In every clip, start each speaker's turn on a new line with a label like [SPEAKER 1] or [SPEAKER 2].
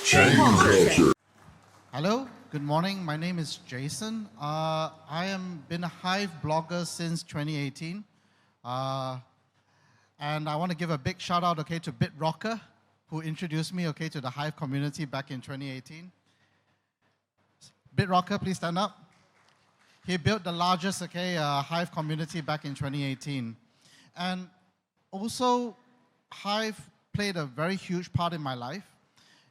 [SPEAKER 1] ChainCulture.
[SPEAKER 2] Hello, good morning. My name is Jason. I am been a Hive blogger since 2018. And I want to give a big shout out, to BitRocker, who introduced me, to the Hive community back in 2018. BitRocker, please stand up. He built the largest, Hive community back in 2018. And also, Hive played a very huge part in my life.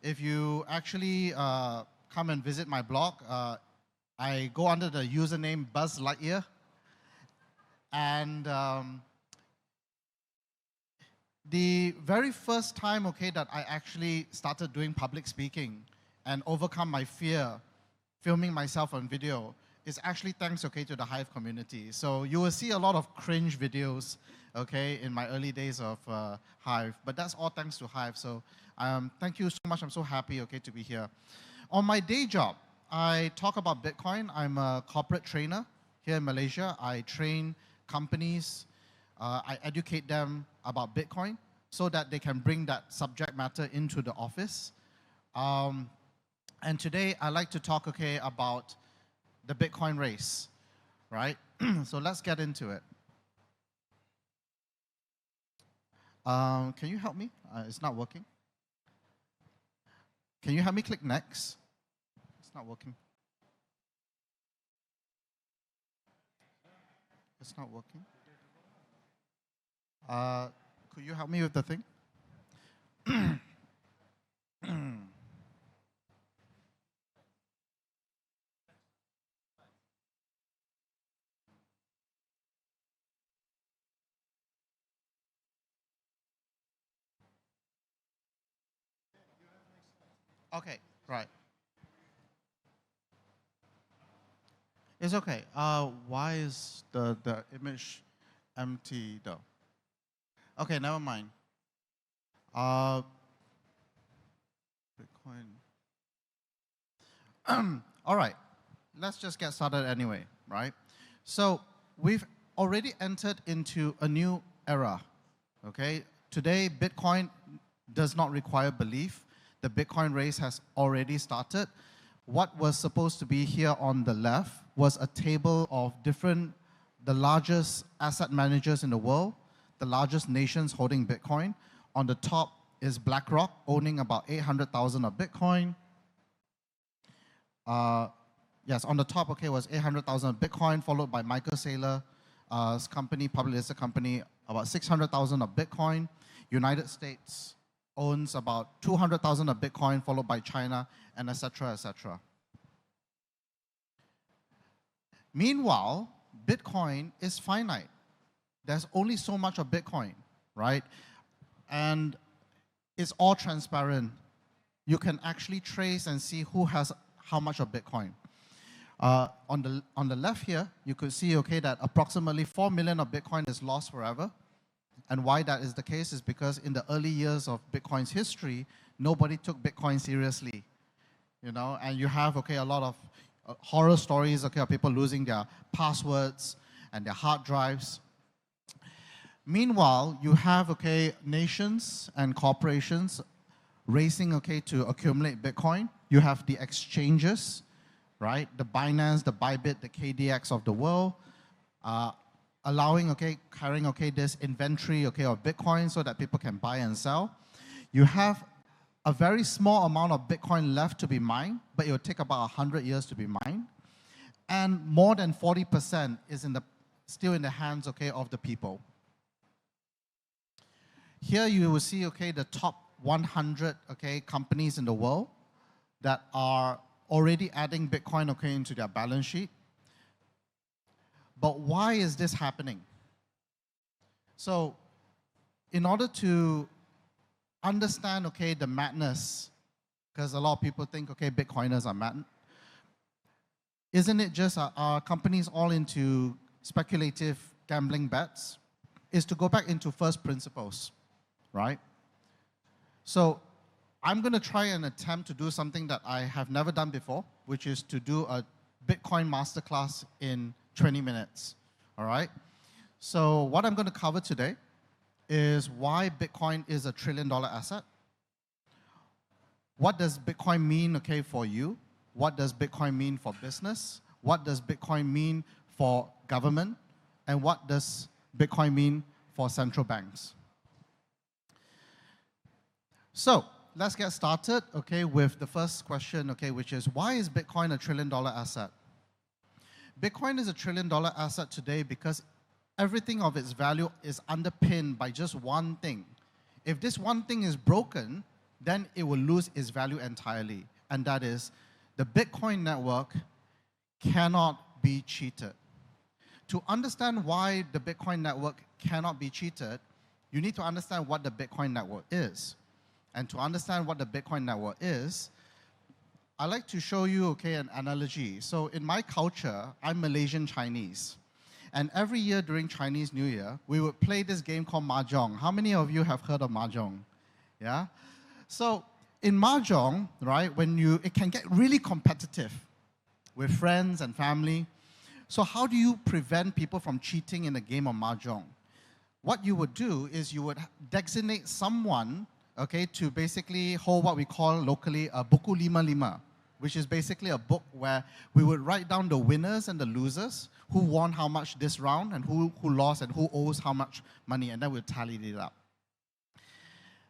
[SPEAKER 2] If you actually come and visit my blog, I go under the username Buzz Lightyear. And the very first time, that I actually started doing public speaking and overcome my fear, filming myself on video, is actually thanks, to the Hive community. So you will see a lot of cringe videos, in my early days of Hive, but that's all thanks to Hive. So thank you so much. I'm so happy, to be here. On my day job, I talk about Bitcoin. I'm a corporate trainer here in Malaysia. I train companies. I educate them about Bitcoin so that they can bring that subject matter into the office. And today, I'd like to talk, about the Bitcoin race, right? So let's get into it. Can you help me? It's not working. Can you help me click next? It's not working. It's not working. Could you help me with the thing? Okay, right. It's okay. Why is the image empty though? Okay, never mind. Bitcoin. All right, let's just get started anyway, right? So we've already entered into a new era, okay? Today, Bitcoin does not require belief. The Bitcoin race has already started. What was supposed to be here on the left was a table of the largest asset managers in the world, the largest nations holding Bitcoin. On the top is BlackRock, owning about 800,000 of Bitcoin. Yes, on the top, was 800,000 of Bitcoin, followed by Michael Saylor's company, publicly listed company, about 600,000 of Bitcoin. United States owns about 200,000 of Bitcoin, followed by China, and etc., etc. Meanwhile, Bitcoin is finite. There's only so much of Bitcoin, right? And it's all transparent. You can actually trace and see who has how much of Bitcoin. On the left here, you could see, that approximately 4 million of Bitcoin is lost forever. And why that is the case is because in the early years of Bitcoin's history, nobody took Bitcoin seriously, and you have, a lot of horror stories, of people losing their passwords and their hard drives. Meanwhile, you have, nations and corporations racing, to accumulate Bitcoin. You have the exchanges, right? The Binance, the Bybit, the KDX of the world, allowing, carrying, this inventory, of Bitcoin so that people can buy and sell. You have a very small amount of Bitcoin left to be mined, but it will take about 100 years to be mined. And more than 40% is still in the hands, of the people. Here you will see, the top 100, companies in the world that are already adding Bitcoin, into their balance sheet. But why is this happening? So, in order to understand, the madness, because a lot of people think, Bitcoiners are mad. Isn't it just are companies all into speculative gambling bets? Is to go back into first principles, right? So, I'm going to try and attempt to do something that I have never done before, which is to do a Bitcoin masterclass in 20 minutes, all right? So what I'm going to cover today is why Bitcoin is a $1 trillion asset, what does Bitcoin mean, okay, for you? What does Bitcoin mean for business? What does Bitcoin mean for government? And what does Bitcoin mean for central banks? So let's get started, okay, with the first question, okay, which is, why is Bitcoin a $1 trillion asset? Bitcoin is a $1 trillion asset today because everything of its value is underpinned by just one thing. If this one thing is broken, then it will lose its value entirely, and that is the Bitcoin network cannot be cheated. To understand why the Bitcoin network cannot be cheated, you need to understand what the Bitcoin network is. And to understand what the Bitcoin network is, I like to show you, okay, an analogy. So in my culture, I'm Malaysian Chinese. And every year during Chinese New Year, we would play this game called Mahjong. How many of you have heard of Mahjong? Yeah? So in Mahjong, right, it can get really competitive with friends and family. So how do you prevent people from cheating in a game of Mahjong? What you would do is you would designate someone, okay, to basically hold what we call locally a buku lima lima, which is basically a book where we would write down the winners and the losers, who won how much this round, and who lost, and who owes how much money, and then we'll tally it up.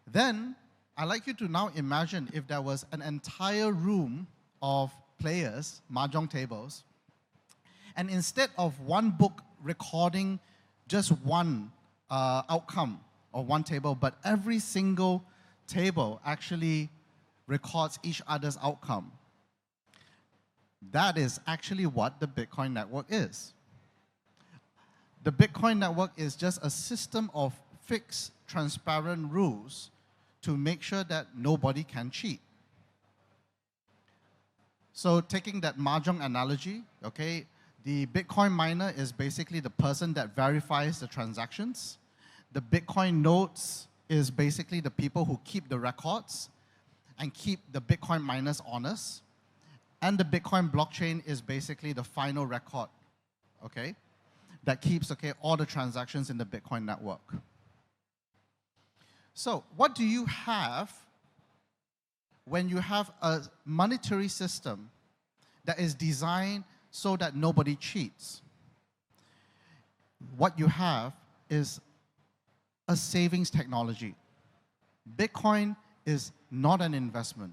[SPEAKER 2] Then, I'd like you to now imagine if there was an entire room of players, mahjong tables, and instead of one book recording just one outcome of one table, but every single table actually records each other's outcome. That is actually what the Bitcoin network is. The Bitcoin network is just a system of fixed, transparent rules to make sure that nobody can cheat. So taking that mahjong analogy, okay, the Bitcoin miner is basically the person that verifies the transactions. The Bitcoin nodes is basically the people who keep the records and keep the Bitcoin miners honest. And the Bitcoin blockchain is basically the final record, okay, that keeps, okay, all the transactions in the Bitcoin network. So what do you have when you have a monetary system that is designed so that nobody cheats? What you have is a savings technology. Bitcoin is not an investment.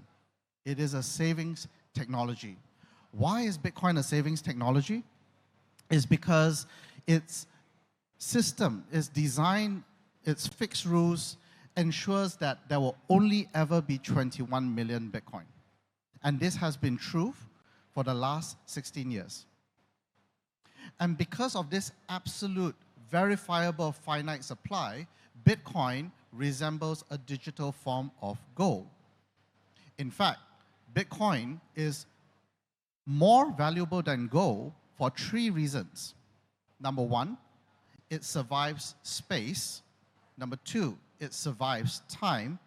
[SPEAKER 2] It is a savings technology. Why is Bitcoin a savings technology? It's because its system is designed, its fixed rules ensures that there will only ever be 21 million Bitcoin. And this has been true for the last 16 years. And because of this absolute, verifiable, finite supply, Bitcoin resembles a digital form of gold. In fact, Bitcoin is more valuable than gold for 3 reasons. Number 1, it survives space. Number 2, it survives time.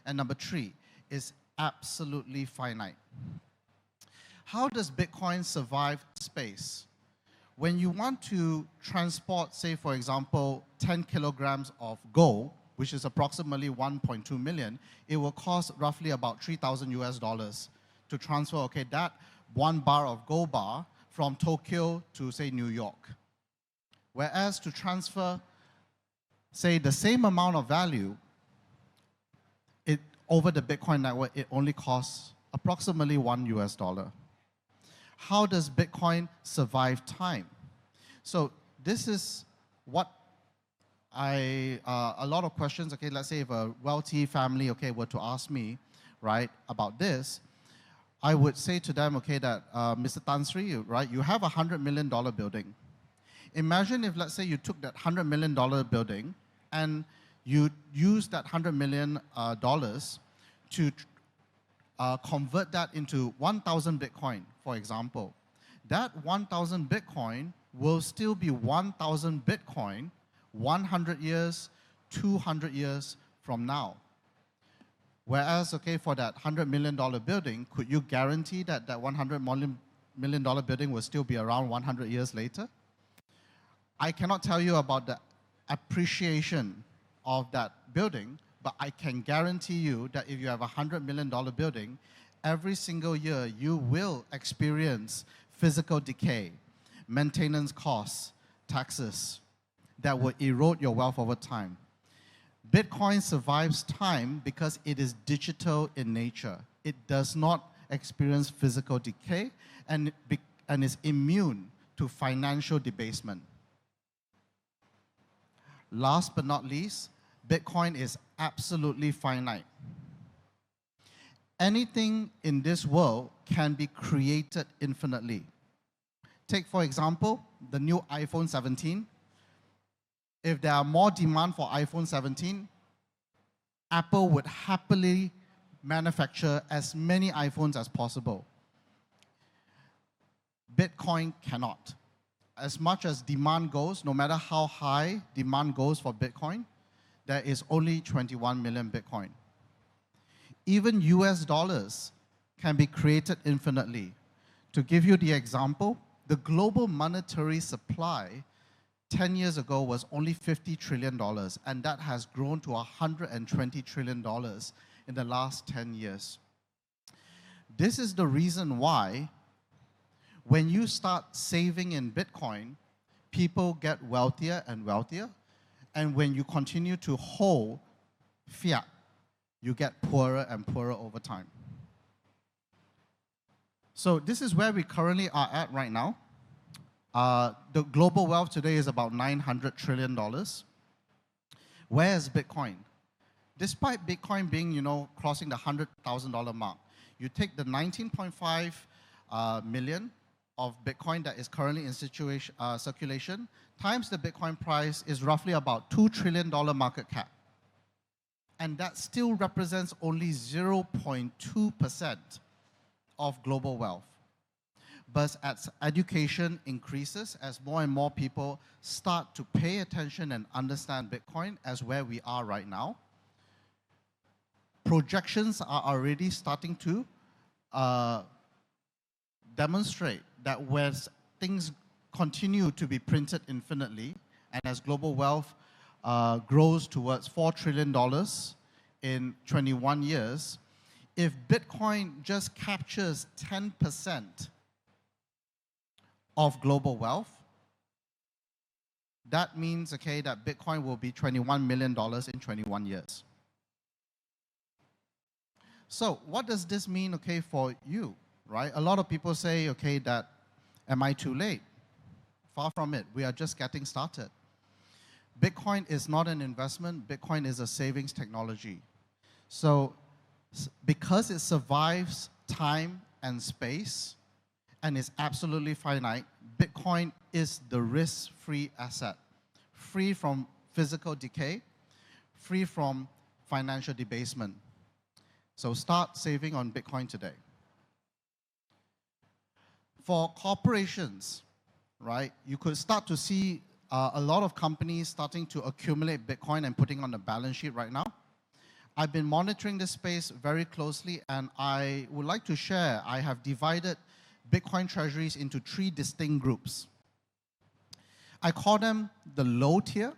[SPEAKER 2] And number 3, it's absolutely finite. How does Bitcoin survive space? When you want to transport, say, for example, 10 kilograms of gold, which is approximately 1.2 million, it will cost roughly about $3,000 to transfer, okay, that 1 bar of gold bar from Tokyo to, say, New York. Whereas to transfer, say, the same amount of value, over the Bitcoin network, it only costs approximately $1. How does Bitcoin survive time? So this is what a lot of questions, okay, let's say if a wealthy family, okay, were to ask me, right, about this, I would say to them, okay, that Mr. Tan Sri, right, you have a $100 million building. Imagine if, let's say, you took that $100 million building and you use that $100 million to convert that into 1,000 Bitcoin, for example. That 1,000 Bitcoin will still be 1,000 Bitcoin 100 years, 200 years from now. Whereas, okay, for that $100 million building, could you guarantee that that $100 million building will still be around 100 years later? I cannot tell you about the appreciation of that building, but I can guarantee you that if you have a $100 million building, every single year you will experience physical decay, maintenance costs, taxes that will erode your wealth over time. Bitcoin survives time because it is digital in nature. It does not experience physical decay and is immune to financial debasement. Last but not least, Bitcoin is absolutely finite. Anything in this world can be created infinitely. Take, for example, the new iPhone 17. If there are more demand for iPhone 17, Apple would happily manufacture as many iPhones as possible. Bitcoin cannot. As much as demand goes, no matter how high demand goes for Bitcoin, there is only 21 million Bitcoin. Even US dollars can be created infinitely. To give you the example, the global monetary supply 10 years ago was only $50 trillion, and that has grown to $120 trillion in the last 10 years. This is the reason why when you start saving in Bitcoin, people get wealthier and wealthier, and when you continue to hold fiat, you get poorer and poorer over time. So this is where we currently are at right now. The global wealth today is about $900 trillion. Where is Bitcoin? Despite Bitcoin being, crossing the $100,000 mark, you take the 19.5 million of Bitcoin that is currently in circulation, times the Bitcoin price is roughly about $2 trillion market cap. And that still represents only 0.2% of global wealth. But as education increases, as more and more people start to pay attention and understand Bitcoin as where we are right now, projections are already starting to demonstrate that when things continue to be printed infinitely, and as global wealth grows towards $4 trillion in 21 years, if Bitcoin just captures 10% of global wealth, that means, that Bitcoin will be $21 million in 21 years. So what does this mean, for you, right? A lot of people say, that am I too late? Far from it. We are just getting started. Bitcoin is not an investment. Bitcoin is a savings technology. So because it survives time and space and is absolutely finite, Bitcoin is the risk-free asset, free from physical decay, free from financial debasement. So start saving on Bitcoin today. For corporations, right, you could start to see a lot of companies starting to accumulate Bitcoin and putting on the balance sheet right now. I've been monitoring this space very closely, and I would like to share, I have divided Bitcoin treasuries into 3 distinct groups. I call them the low tier,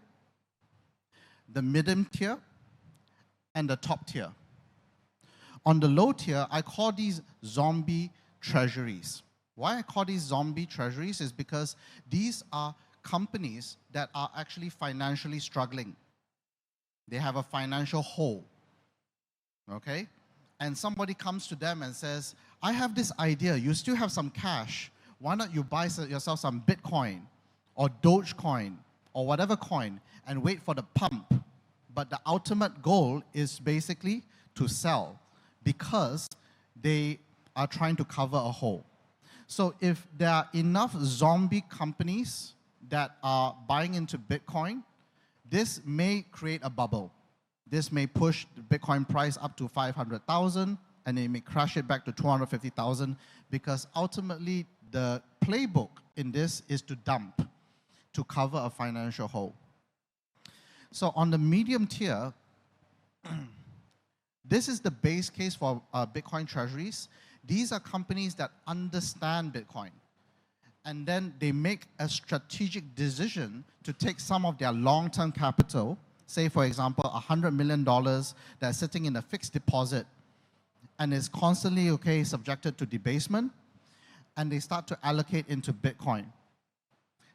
[SPEAKER 2] the medium tier, and the top tier. On the low tier, I call these zombie treasuries. Why I call these zombie treasuries is because these are companies that are actually financially struggling. They have a financial hole, And somebody comes to them and says, I have this idea, you still have some cash, why not you buy yourself some Bitcoin or Dogecoin or whatever coin and wait for the pump. But the ultimate goal is basically to sell because they are trying to cover a hole. So if there are enough zombie companies that are buying into Bitcoin, this may create a bubble. This may push the Bitcoin price up to 500,000 and it may crash it back to 250,000 because ultimately the playbook in this is to dump, to cover a financial hole. So on the medium tier, this is the base case for Bitcoin treasuries. These are companies that understand Bitcoin. And then they make a strategic decision to take some of their long-term capital say for example, $100 million that's sitting in a fixed deposit and is constantly, okay, subjected to debasement, and they start to allocate into Bitcoin.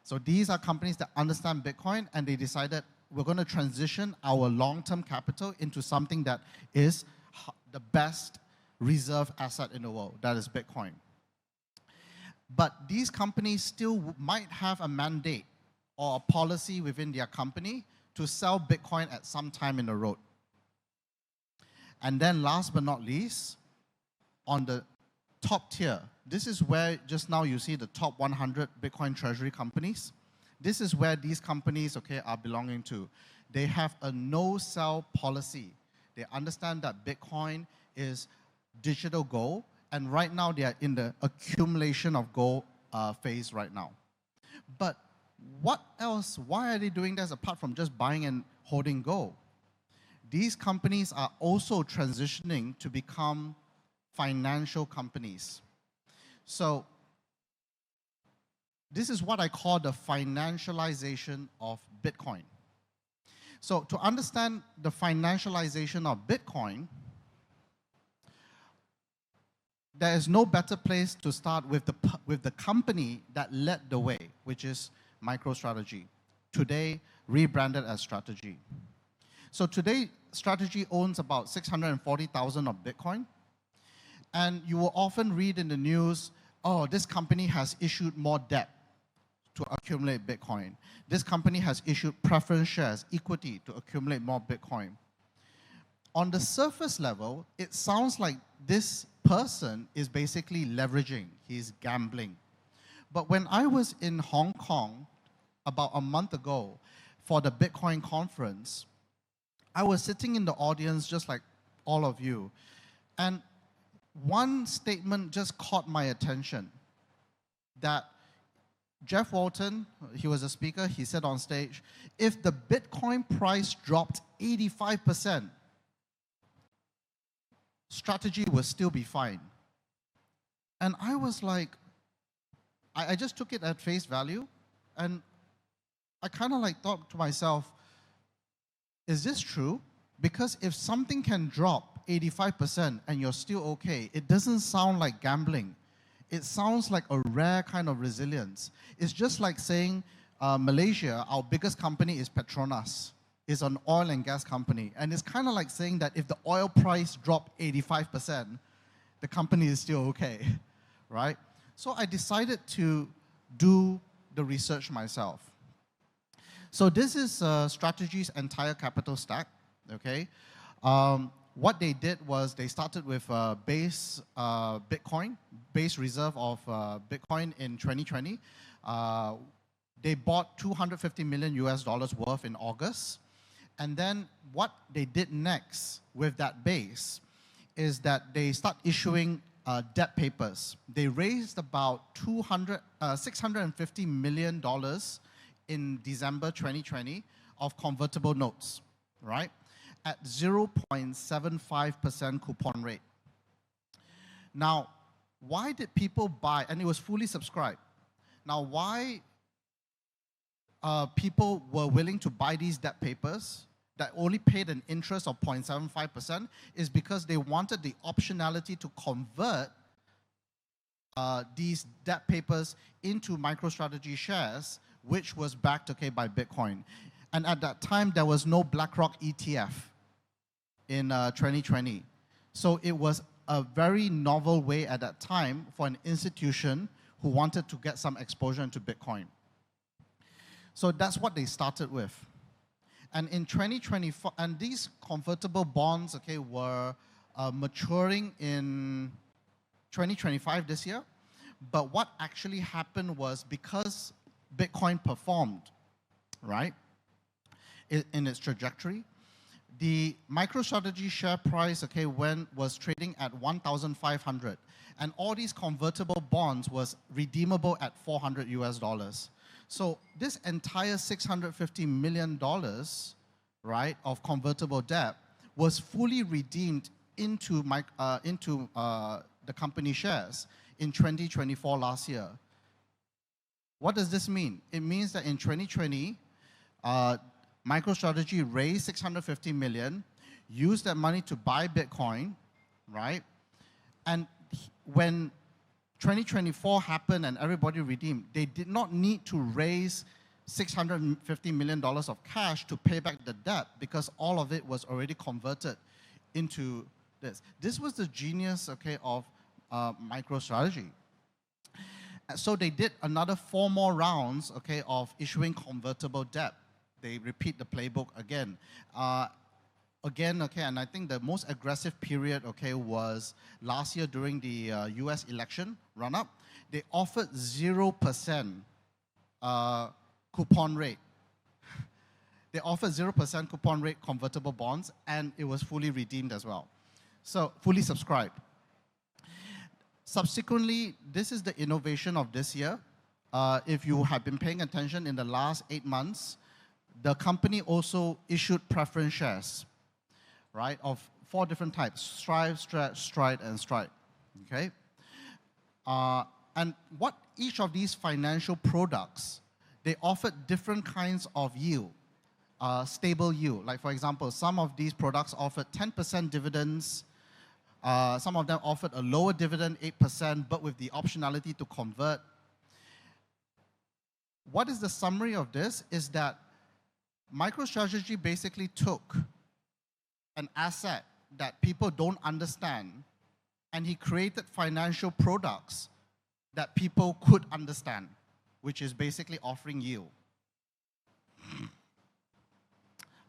[SPEAKER 2] So these are companies that understand Bitcoin, and they decided we're going to transition our long-term capital into something that is the best reserve asset in the world, that is Bitcoin. But these companies still might have a mandate or a policy within their company to sell Bitcoin at some time in the road. And then last but not least, on the top tier, this is where just now you see the top 100 Bitcoin treasury companies. This is where these companies, okay, are belonging to. They have a no-sell policy. They understand that Bitcoin is digital gold, and right now they are in the accumulation of gold phase right now. But what else? Why are they doing this apart from just buying and holding gold? These companies are also transitioning to become financial companies. So this is what I call the financialization of Bitcoin. So to understand the financialization of Bitcoin, there is no better place to start with the company that led the way, which is MicroStrategy, today rebranded as Strategy. So today, Strategy owns about 640,000 of Bitcoin, and you will often read in the news, oh, this company has issued more debt to accumulate Bitcoin. This company has issued preference shares, equity, to accumulate more Bitcoin. On the surface level, it sounds like this person is basically leveraging, he's gambling. But when I was in Hong Kong about a month ago for the Bitcoin conference, I was sitting in the audience just like all of you, and one statement just caught my attention, that Jeff Walton, he was a speaker, he said on stage, if the Bitcoin price dropped 85%, Strategy will still be fine. And I was like, I just took it at face value, and I kind of like thought to myself, is this true? Because if something can drop 85% and you're still okay, it doesn't sound like gambling. It sounds like a rare kind of resilience. It's just like saying Malaysia, our biggest company is Petronas. It's an oil and gas company. And it's kind of like saying that if the oil price dropped 85%, the company is still okay, right? So I decided to do the research myself. So this is Strategy's entire capital stack, okay? What they did was they started with base Bitcoin, base reserve of Bitcoin in 2020. They bought $250 million worth in August. And then what they did next with that base is that they start issuing debt papers. They raised about $650 million in December 2020 of convertible notes, right? At 0.75% coupon rate. Now, why did people buy? And it was fully subscribed. Now, why people were willing to buy these debt papers that only paid an interest of 0.75% is because they wanted the optionality to convert these debt papers into MicroStrategy shares, which was backed, okay, by Bitcoin. And at that time, there was no BlackRock ETF in 2020. So it was a very novel way at that time for an institution who wanted to get some exposure into Bitcoin. So that's what they started with. And in 2024, and these convertible bonds, okay, were maturing in 2025 this year. But what actually happened was because Bitcoin performed, right, in its trajectory, the MicroStrategy share price, okay, was trading at 1,500, and all these convertible bonds was redeemable at $400. So this entire $650 million, right, of convertible debt was fully redeemed into the company shares in 2024 last year. What does this mean? It means that in 2020, MicroStrategy raised 650 million, used that money to buy Bitcoin, right? And when 2024 happened and everybody redeemed, they did not need to raise $650 million of cash to pay back the debt because all of it was already converted into this. This was the genius, okay, of MicroStrategy. So they did another 4 more rounds, okay, of issuing convertible debt. They repeat the playbook again. Okay, and I think the most aggressive period, okay, was last year during the US election run-up. They offered 0% coupon rate. They offered 0% coupon rate convertible bonds, and it was fully redeemed as well. So, fully subscribed. Subsequently, this is the innovation of this year. If you have been paying attention in the last 8 months, the company also issued preference shares, right, of 4 different types: Strive, Stretch, Stride, and Stride, okay? And what each of these financial products, they offered different kinds of yield, stable yield. Like, for example, some of these products offered 10% dividends. Some of them offered a lower dividend, 8%, but with the optionality to convert. What is the summary of this is that MicroStrategy basically took an asset that people don't understand, and he created financial products that people could understand, which is basically offering yield.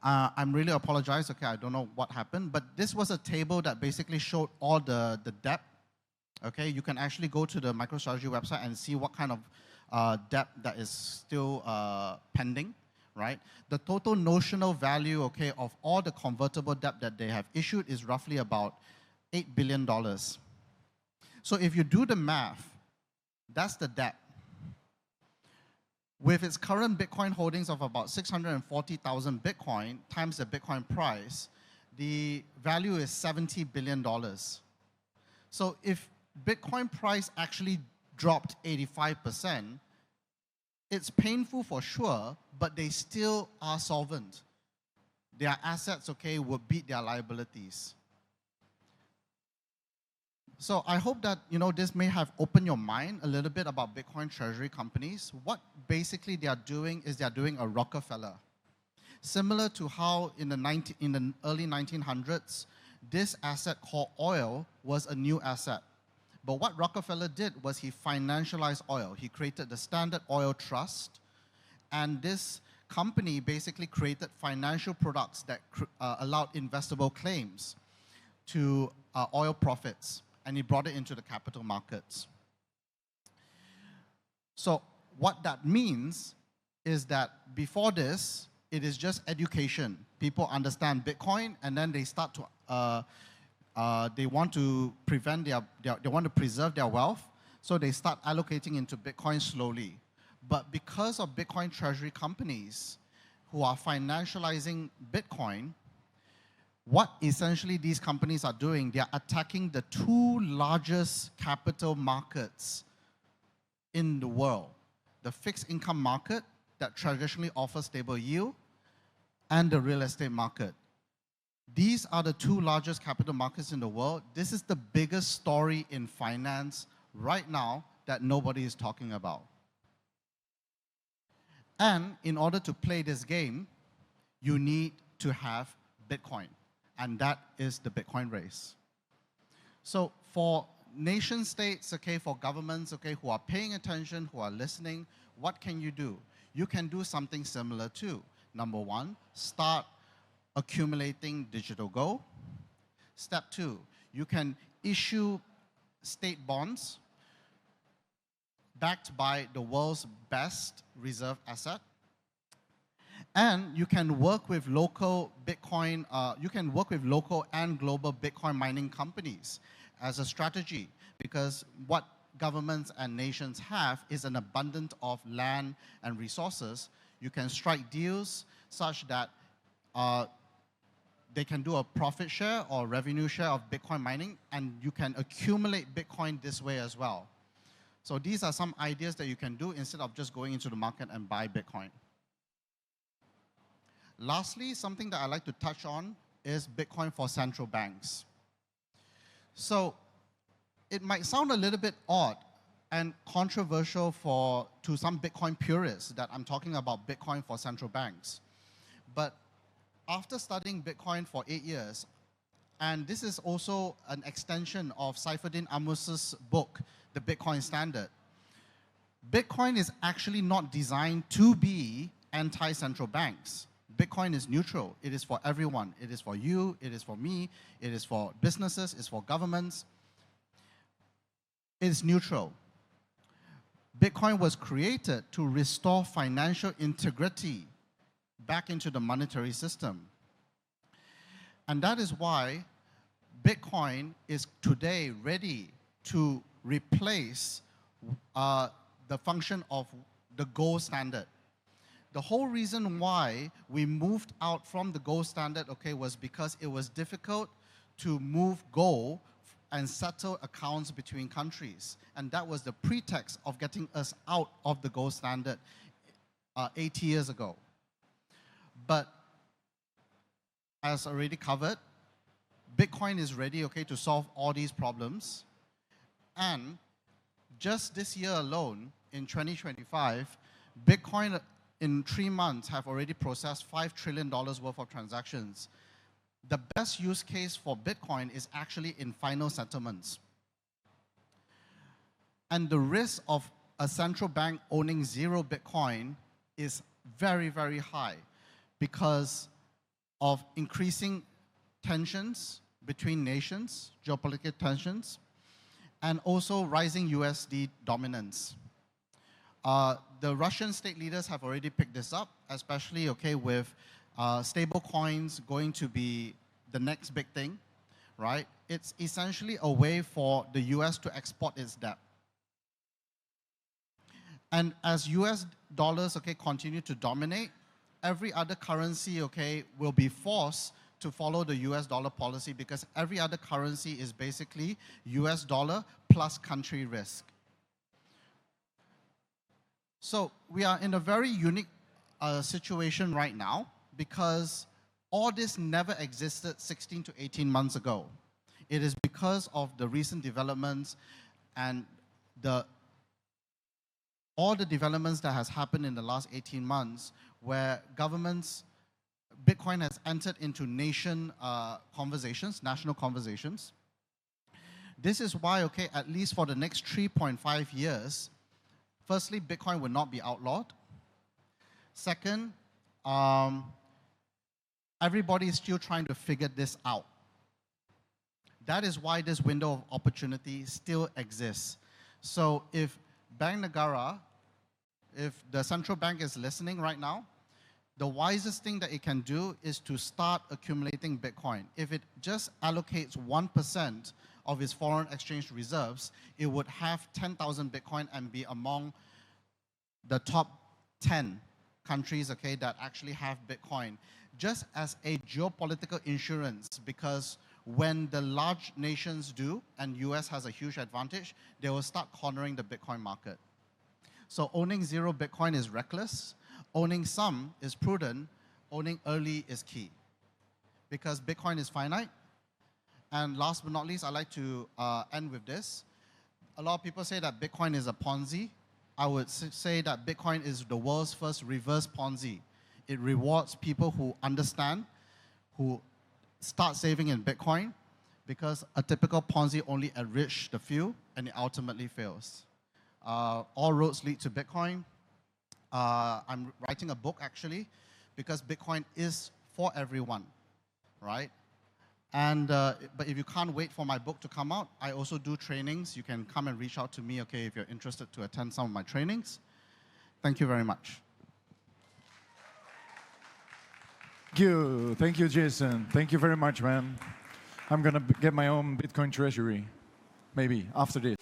[SPEAKER 2] I'm really apologize, okay, I don't know what happened, but this was a table that basically showed all the debt. Okay, you can actually go to the MicroStrategy website and see what kind of debt that is still pending, right? The total notional value, okay, of all the convertible debt that they have issued is roughly about $8 billion. So if you do the math, that's the debt. With its current Bitcoin holdings of about 640,000 Bitcoin times the Bitcoin price, the value is $70 billion. So if Bitcoin price actually dropped 85%, it's painful for sure, but they still are solvent. Their assets, okay, will beat their liabilities. So I hope that, you know, this may have opened your mind a little bit about Bitcoin treasury companies. What basically they are doing is they are doing a Rockefeller. Similar to how in the early 1900s, this asset called oil was a new asset. But what Rockefeller did was he financialized oil. He created the Standard Oil Trust, and this company basically created financial products that allowed investable claims to oil profits, and he brought it into the capital markets. So what that means is that before this, it is just education. People understand Bitcoin, and then they start to they want to preserve their wealth, so they start allocating into Bitcoin slowly. But because of Bitcoin treasury companies who are financializing Bitcoin, what essentially these companies are doing, they are attacking the 2 largest capital markets in the world: the fixed income market that traditionally offers stable yield, and the real estate market. These are the 2 largest capital markets in the world. This is the biggest story in finance right now that nobody is talking about. And in order to play this game, you need to have Bitcoin. And that is the Bitcoin race. So for nation states, okay, for governments, okay, who are paying attention, who are listening, what can you do? You can do something similar too. Number 1, start accumulating digital gold. Step 2, you can issue state bonds backed by the world's best reserve asset. And you can work with local Bitcoin, you can work with local and global Bitcoin mining companies as a strategy, because what governments and nations have is an abundance of land and resources. You can strike deals such that they can do a profit share or revenue share of Bitcoin mining, and you can accumulate Bitcoin this way as well. So these are some ideas that you can do instead of just going into the market and buy Bitcoin. Lastly, something that I like to touch on is Bitcoin for central banks. So it might sound a little bit odd and controversial to some Bitcoin purists that I'm talking about Bitcoin for central banks. But after studying Bitcoin for 8 years, and this is also an extension of Saifedean Ammus's book, The Bitcoin Standard, Bitcoin is actually not designed to be anti-central banks. Bitcoin is neutral. It is for everyone. It is for you. It is for me. It is for businesses. It's for governments. It's neutral. Bitcoin was created to restore financial integrity back into the monetary system. And that is why Bitcoin is today ready to replace the function of the gold standard. The whole reason why we moved out from the gold standard, okay, was because it was difficult to move gold and settle accounts between countries. And that was the pretext of getting us out of the gold standard 80 years ago. But as already covered, Bitcoin is ready, okay, to solve all these problems. And just this year alone, in 2025, Bitcoin in 3 months have already processed $5 trillion worth of transactions. The best use case for Bitcoin is actually in final settlements. And the risk of a central bank owning 0 Bitcoin is very, very high because of increasing tensions between nations, geopolitical tensions, and also rising USD dominance. The Russian state leaders have already picked this up, especially with stable coins going to be the next big thing, right? It's essentially a way for the US to export its debt. And as US dollars, continue to dominate, every other currency, will be forced to follow the US dollar policy because every other currency is basically US dollar plus country risk. So we are in a very unique situation right now because all this never existed 16 to 18 months ago. It is because of the recent developments and all the developments that has happened in the last 18 months where Bitcoin has entered into national conversations. This is why, at least for the next 3.5 years, firstly, Bitcoin will not be outlawed. Second, everybody is still trying to figure this out. That is why this window of opportunity still exists. So if Bank Negara, if the central bank is listening right now, the wisest thing that it can do is to start accumulating Bitcoin. If it just allocates 1% of its foreign exchange reserves, it would have 10,000 Bitcoin and be among the top 10 countries, that actually have Bitcoin. Just as a geopolitical insurance, because when the large nations do, and US has a huge advantage, they will start cornering the Bitcoin market. So owning 0 Bitcoin is reckless. Owning some is prudent. Owning early is key. Because Bitcoin is finite. And last but not least, I'd like to end with this. A lot of people say that Bitcoin is a Ponzi. I would say that Bitcoin is the world's first reverse Ponzi. It rewards people who understand, who start saving in Bitcoin, because a typical Ponzi only enriches the few, and it ultimately fails. All roads lead to Bitcoin. I'm writing a book, actually, because Bitcoin is for everyone, right? And but if you can't wait for my book to come out, I also do trainings. You can come and reach out to me, if you're interested to attend some of my trainings. Thank you very much.
[SPEAKER 1] Thank you, Jason. Thank you very much, man. I'm gonna get my own Bitcoin treasury, maybe after this.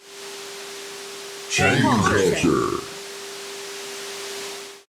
[SPEAKER 3] ChainCulture.